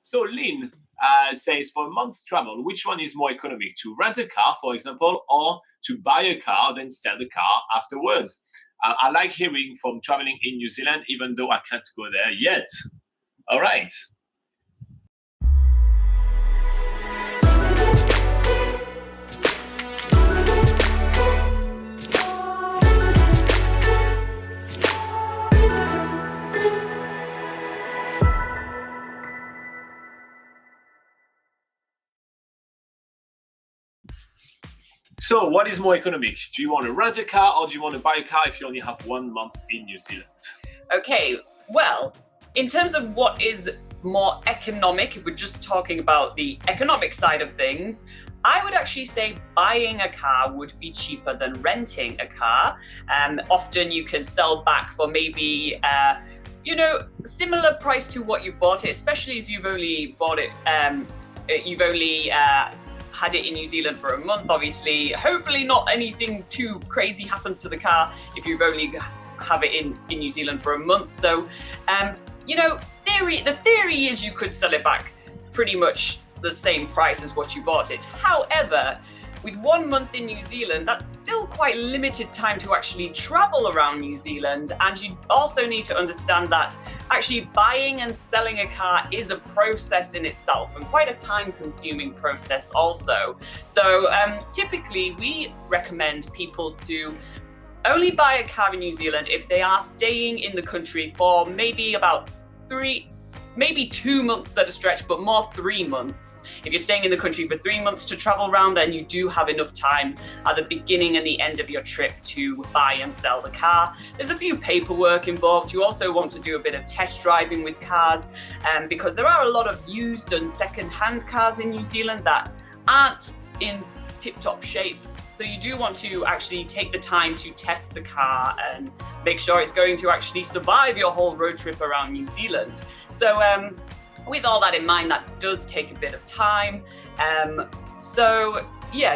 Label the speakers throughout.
Speaker 1: So Lynn says, for a month's travel, which one is more economic? To rent a car, for example, or to buy a car, then sell the car afterwards? I like hearing from traveling in New Zealand, even though I can't go there yet. All right. So what is more economic? Do you want to rent a car or do you want to buy a car if you only have 1 month in New Zealand?
Speaker 2: Okay, well, in terms of what is more economic, if we're just talking about the economic side of things, I would actually say buying a car would be cheaper than renting a car. Often you can sell back for maybe similar price to what you've bought it, especially if you've only bought it, had it in New Zealand for a month, obviously. Hopefully not anything too crazy happens to the car if you've only have it in New Zealand for a month. So, the theory is you could sell it back pretty much the same price as what you bought it. However, with 1 month in New Zealand, that's still quite limited time to actually travel around New Zealand. And you also need to understand that actually buying and selling a car is a process in itself, and quite a time-consuming process also. So typically we recommend people to only buy a car in New Zealand if they are staying in the country for maybe about 2 months at a stretch, but more 3 months. If you're staying in the country for 3 months to travel around, then you do have enough time at the beginning and the end of your trip to buy and sell the car. There's a few paperwork involved. You also want to do a bit of test driving with cars, because there are a lot of used and second-hand cars in New Zealand that aren't in tip-top shape. So you do want to actually take the time to test the car and make sure it's going to actually survive your whole road trip around New Zealand. So with all that in mind, that does take a bit of time.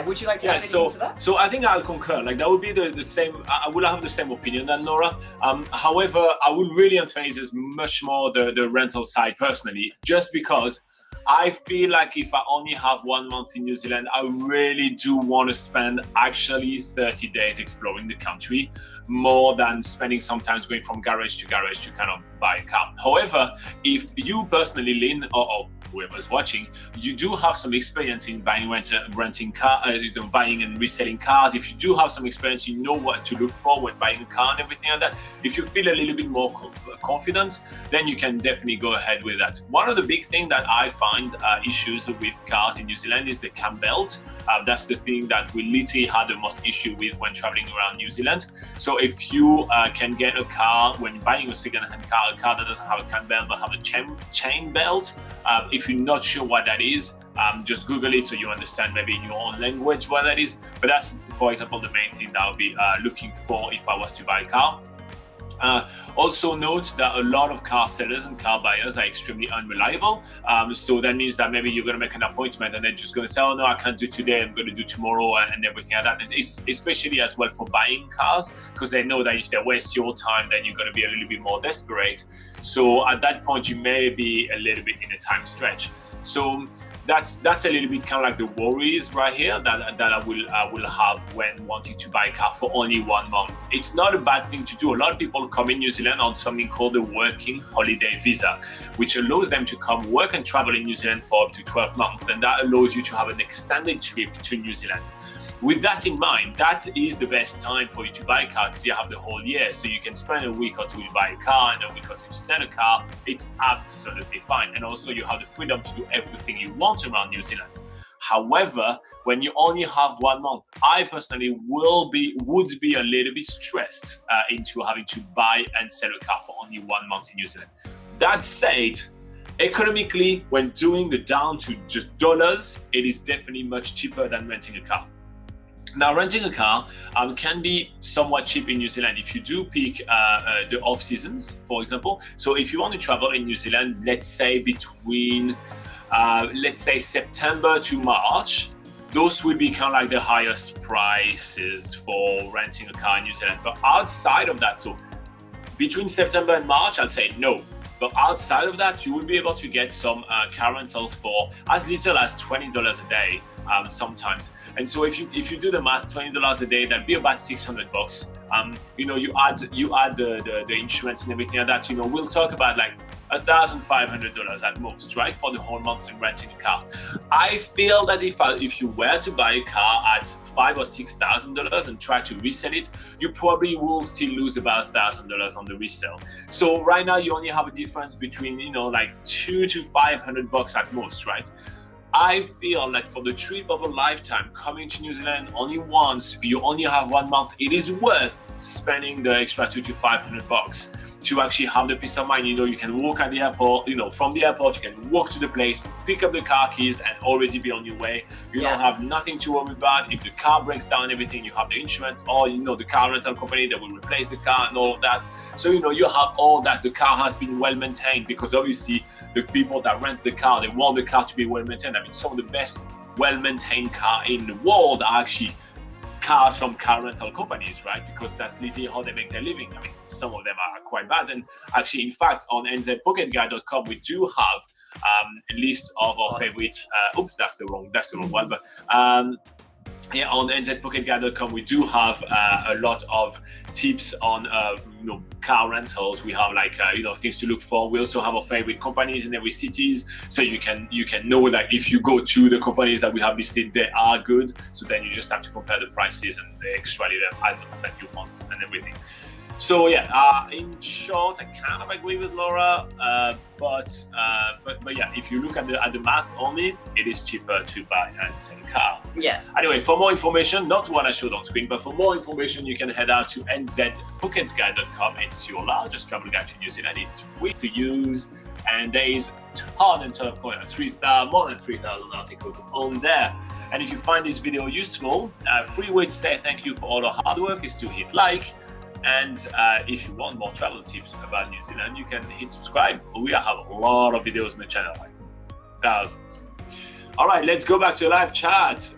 Speaker 2: Would you like to add anything to that?
Speaker 1: So I think I'll concur. Like that would be the same. I will have the same opinion than Laura. However, I would really emphasize much more the rental side personally, just because I feel like if I only have 1 month in New Zealand, I really do want to spend actually 30 days exploring the country, more than spending sometimes going from garage to garage to kind of buy a car. However, if you personally, Lynn, or whoever's watching, you do have some experience in buying and reselling cars. If you do have some experience, you know what to look for when buying a car and everything like that. If you feel a little bit more confident, then you can definitely go ahead with that. One of the big things that I find issues with cars in New Zealand is the cam belt. That's the thing that we literally had the most issue with when traveling around New Zealand. So if you can get a car, when buying a second-hand car, a car that doesn't have a cam belt but have a chain belt, if you're not sure what that is, just Google it so you understand maybe in your own language what that is. But that's, for example, the main thing that I would be looking for if I was to buy a car. Also note that a lot of car sellers and car buyers are extremely unreliable. So that means that maybe you're going to make an appointment and they're just going to say, oh no, I can't do today, I'm going to do tomorrow, and everything like that. It's especially as well for buying cars, because they know that if they waste your time, then you're going to be a little bit more desperate. So at that point, you may be a little bit in a time stretch. So that's a little bit kind of like the worries right here that I will have when wanting to buy a car for only 1 month. It's not a bad thing to do. A lot of people come in New Zealand on something called a working holiday visa, which allows them to come work and travel in New Zealand for up to 12 months. And that allows you to have an extended trip to New Zealand. With that in mind, that is the best time for you to buy a car, because you have the whole year. So you can spend a week or two to buy a car and a week or two to sell a car. It's absolutely fine. And also you have the freedom to do everything you want around New Zealand. However, when you only have 1 month, I personally would be a little bit stressed into having to buy and sell a car for only 1 month in New Zealand. That said, economically, when doing the down to just dollars, it is definitely much cheaper than renting a car. Now, renting a car can be somewhat cheap in New Zealand if you do pick the off seasons, for example. So if you want to travel in New Zealand, let's say between, September to March, those will be kind of like the highest prices for renting a car in New Zealand. But outside of that, so between September and March, I'd say no. But outside of that, you will be able to get some car rentals for as little as $20 a day sometimes. And so if you do the math, $20 a day, that'd be about $600. You add the insurance and everything like that. We'll talk about like $1,500 at most, right, for the whole month in renting a car. I feel that if you were to buy a car at $5,000 or $6,000 and try to resell it, you probably will still lose about $1,000 on the resale. So right now you only have a difference between like $200 to $500 at most, right? I feel like for the trip of a lifetime, coming to New Zealand only once, you only have 1 month, it is worth spending the extra $200 to $500 to actually have the peace of mind. You can walk at the airport, from the airport, you can walk to the place, pick up the car keys and already be on your way. You don't have nothing to worry about. If the car breaks down, everything, you have the insurance or, the car rental company that will replace the car and all of that. So, you have all that. The car has been well maintained because obviously the people that rent the car, they want the car to be well maintained. I mean, some of the best well-maintained car in the world are actually cars from car rental companies, right? Because that's literally how they make their living. I mean, some of them are quite bad. And actually, in fact, on NZPocketGuide.com, we do have a list of our favorites. Oops, that's the wrong one. But on NZPocketGuide.com, we do have a lot of tips on car rentals. We have like things to look for. We also have our favorite companies in every cities, so you can know that if you go to the companies that we have listed, they are good. So then you just have to compare the prices and the extra little items that you want and everything. So in short, I kind of agree with Laura, but yeah, if you look at the math only, it is cheaper to buy and sell a car.
Speaker 2: Yes.
Speaker 1: Anyway, for more information, not what I showed on screen, but for more information, you can head out to nzpocketguide.com. It's your largest travel guide to New Zealand. It's free to use, and there is ton of more than 3,000 articles on there. And if you find this video useful, a free way to say thank you for all the hard work is to hit like. And if you want more travel tips about New Zealand, you can hit subscribe. We have a lot of videos on the channel, like thousands. All right, let's go back to live chat.